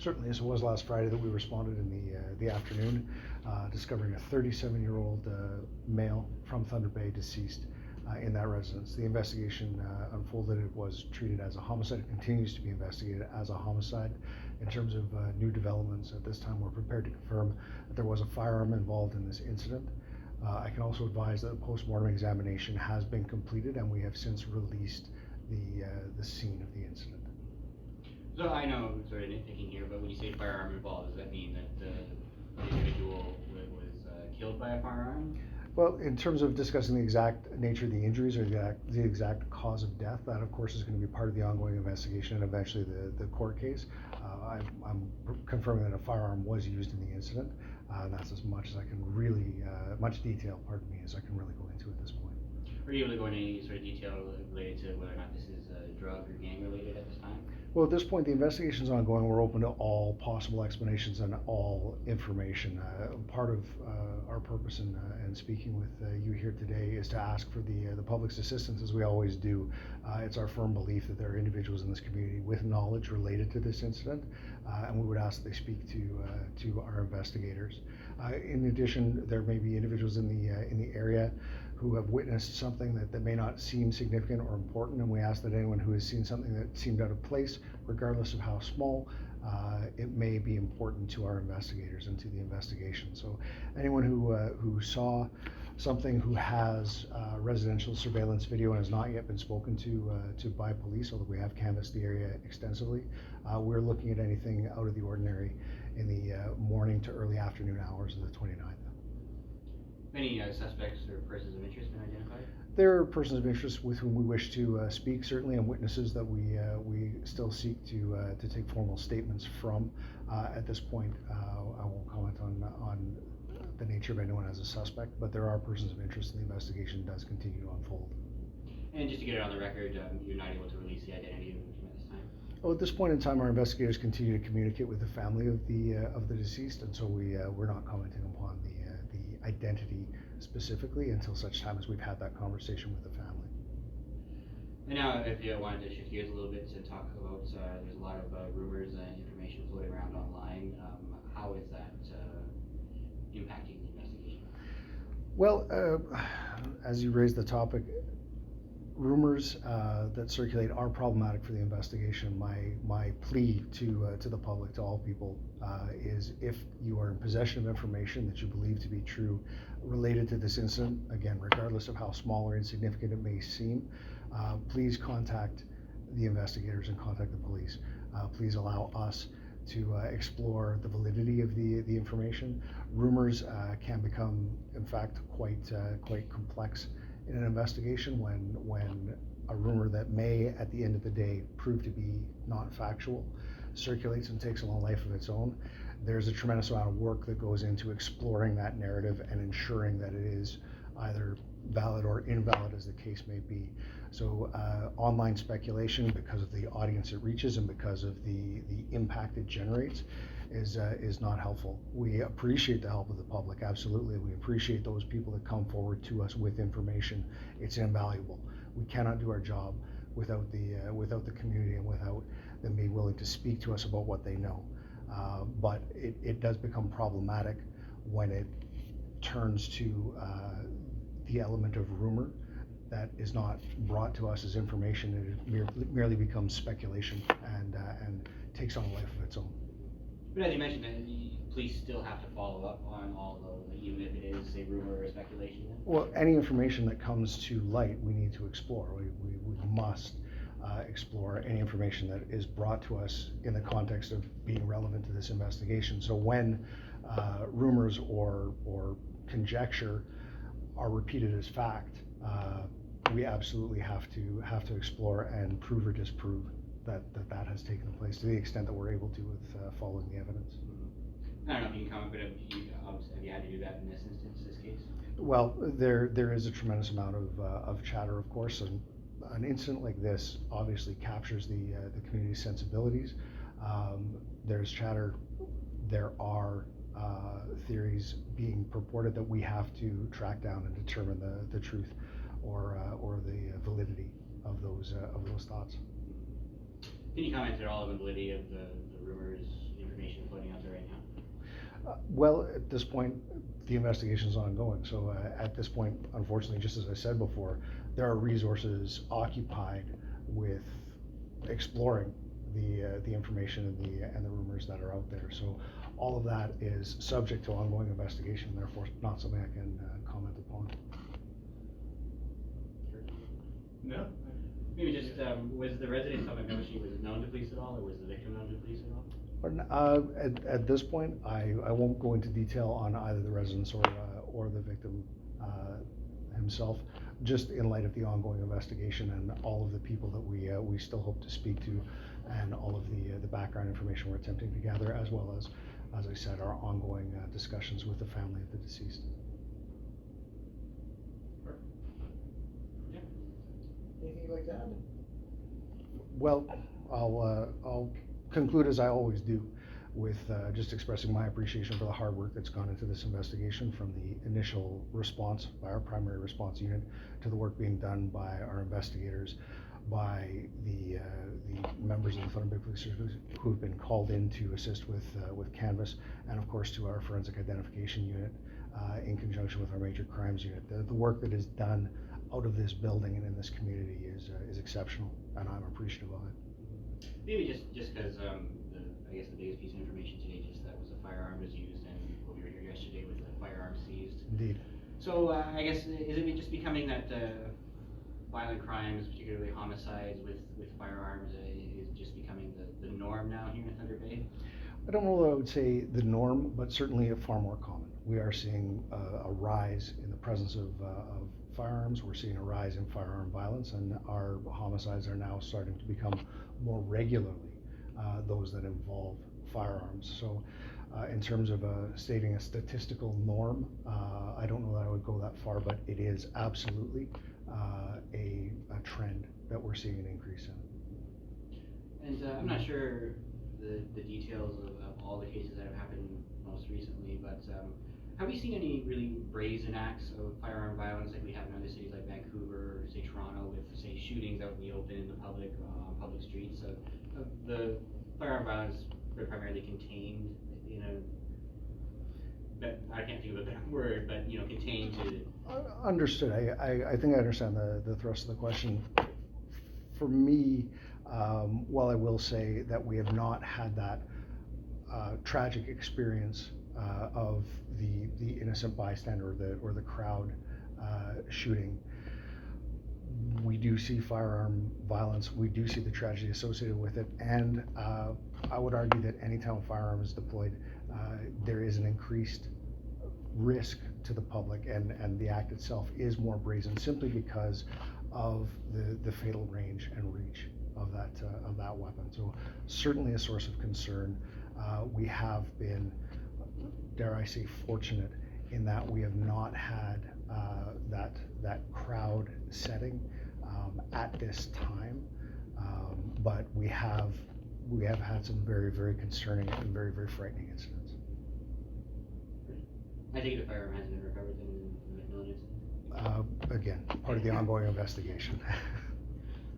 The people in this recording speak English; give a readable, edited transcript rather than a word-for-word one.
Certainly, as it was last Friday that we responded in the afternoon, discovering a 37-year-old male from Thunder Bay deceased in that residence. The investigation unfolded. It was treated as a homicide. It continues to be investigated as a homicide. In terms of new developments, at this time we're prepared to confirm that there was a firearm involved in this incident. I can also advise that a post-mortem examination has been completed and we have since released the scene of the incident. So I know, sort of nitpicking here, but when you say firearm involved, does that mean that the individual was killed by a firearm? Well, in terms of discussing the exact nature of the injuries or the exact cause of death, that of course is going to be part of the ongoing investigation and eventually the court case. I'm confirming that a firearm was used in the incident, and that's as much as I can really, much detail, pardon me, as I can really go into at this point. Are you able to go into any sort of detail related to whether or not this is drug or gang related at this time? Well, at this point, the investigation is ongoing. We're open to all possible explanations and all information. Part of our purpose in speaking with you here today is to ask for the public's assistance, as we always do. It's our firm belief that there are individuals in this community with knowledge related to this incident, and we would ask that they speak to our investigators. In addition, there may be individuals in the area who have witnessed something that may not seem significant or important, and we ask that anyone who has seen something that seemed out of place, regardless of how small, it may be important to our investigators and to the investigation. So anyone who saw something, who has residential surveillance video and has not yet been spoken to by police, although we have canvassed the area extensively, we're looking at anything out of the ordinary in the morning to early afternoon hours of the 29th. Any suspects or persons of interest been identified? There are persons of interest with whom we wish to speak, certainly, and witnesses that we still seek to take formal statements from. At this point, I won't comment on the nature of anyone as a suspect, but there are persons of interest, and the investigation does continue to unfold. And just to get it on the record, you're not able to release the identity of the victim at this time? Well, at this point in time, our investigators continue to communicate with the family of the deceased, and so we're not commenting upon the identity specifically until such time as we've had that conversation with the family. And now, if you wanted to shift gears a little bit to talk about, there's a lot of rumors and information floating around online. How is that impacting the investigation? Well, as you raised the topic, rumors that circulate are problematic for the investigation. My plea to the public, to all people, is if you are in possession of information that you believe to be true related to this incident, again, regardless of how small or insignificant it may seem, please contact the investigators and contact the police. Please allow us to explore the validity of the information. Rumors can become, in fact, quite complex in an investigation when a rumor that may, at the end of the day, prove to be not factual circulates and takes on a life of its own. There's a tremendous amount of work that goes into exploring that narrative and ensuring that it is either valid or invalid, as the case may be. So online speculation, because of the audience it reaches and because of the impact it generates, is not helpful. We appreciate the help of the public, absolutely. We appreciate those people that come forward to us with information. It's invaluable. We cannot do our job without the community and without them being willing to speak to us about what they know. But it does become problematic when it turns to the element of rumor that is not brought to us as information. It merely becomes speculation and takes on a life of its own. But as you mentioned, the police still have to follow up on all those, even if it is a rumor or speculation. Well, any information that comes to light, we need to explore. We must explore any information that is brought to us in the context of being relevant to this investigation. So when rumors or conjecture are repeated as fact, we absolutely have to explore and prove or disprove that has taken place to the extent that we're able to with following the evidence. I don't know if you can comment, but have you had to do that in this instance, this case? Well, there is a tremendous amount of chatter, of course, and an incident like this obviously captures the community's sensibilities. There's chatter. There are theories being purported that we have to track down and determine the truth or the validity of those thoughts. Can you comment at all on the validity of the rumors, information Well, at this point, the investigation is ongoing, so at this point, unfortunately, just as I said before, there are resources occupied with exploring the information and the rumors that are out there. So all of that is subject to ongoing investigation, therefore not something I can comment upon. No. Maybe just, was the residence on Montgomery, was it known to police at all, or was the victim known to police at all? At this point, I won't go into detail on either the residents or the victim himself, just in light of the ongoing investigation and all of the people that we still hope to speak to, and all of the background information we're attempting to gather, as well as I said, our ongoing discussions with the family of the deceased. Yeah. Anything you'd like to add? Well, I'll conclude as I always do with just expressing my appreciation for the hard work that's gone into this investigation, from the initial response by our primary response unit to the work being done by our investigators, by the members of the Thunder Bay Police who have been called in to assist with canvass, and of course to our forensic identification unit in conjunction with our major crimes unit. The work that is done out of this building and in this community is exceptional, and I'm appreciative of it. Maybe just because I guess the biggest piece of information today, just that was a firearm was used, and we were here yesterday with the firearm seized. Indeed. So I guess, is it just becoming that violent crimes, particularly homicides with firearms, is just becoming the norm now here in Thunder Bay? I don't know that I would say the norm, but certainly far more common. We are seeing a rise in the presence of firearms. We're seeing a rise in firearm violence, and our homicides are now starting to become more regularly those that involve firearms. So in terms of stating a statistical norm, I don't know that I would go that far, but it is absolutely a trend that we're seeing an increase in. And I'm not sure the details of all the cases that have happened most recently, but have you seen any really brazen acts of firearm violence like we have in other cities like Vancouver or say Toronto, with say shootings out in the open in the public, on public streets? The firearm violence primarily contained, but I can't think of a better word, but contained to. Understood. I think I understand the thrust of the question. For me, while I will say that we have not had that tragic experience of the innocent bystander or the crowd shooting, we do see firearm violence. We do see the tragedy associated with it, and I would argue that anytime a firearm is deployed, there is an increased risk to the public, and the act itself is more brazen simply because of the fatal range and reach of that weapon. So certainly a source of concern. We have been, dare I say, fortunate in that we have not had that crowd setting at this time, but we have had some very, very concerning and very, very frightening incidents. I think the firearm hasn't been recovered in the McMillan incident. Again, part of the ongoing investigation.